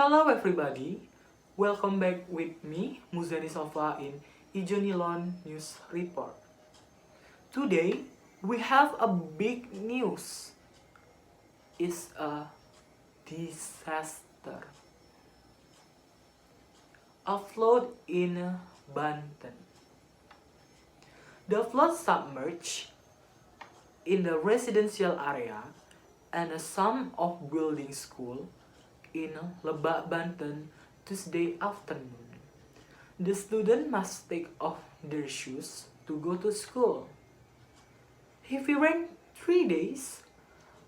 Hello everybody, welcome back with me, MUZANI in XII News Report. Today, we have a big news. It's a disaster. A flood in Banten. The flood submerged in the residential area and some of building school in Lebak, Banten, Tuesday afternoon. The students must take off their shoes to go to school. Heavy rain 3 days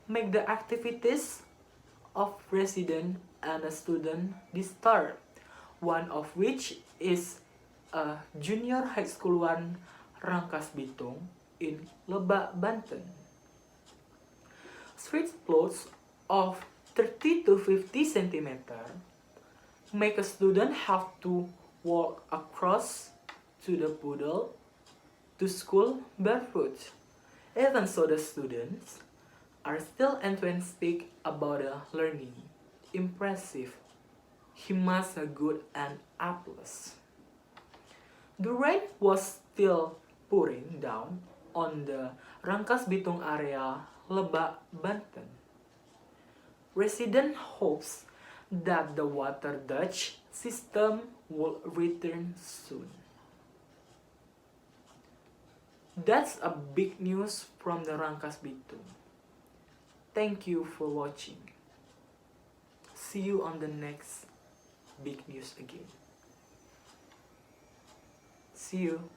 make the activities of residents and students disturbed, one of which is a junior high school one Rangkas Bitung in Lebak, Banten. Street floods of 30 to 50 centimeters make a student have to walk across to the puddle to school barefoot. Even so, the students are still enthusiastic about the learning. Impressive. He must a good and A+. The rain was still pouring down on the Rangkas Bitung area, Lebak, Banten. Resident hopes that the water ditch system will return soon. That's a big news from the Rangkas Bitung. Thank you for watching. See you on the next big news again. See you.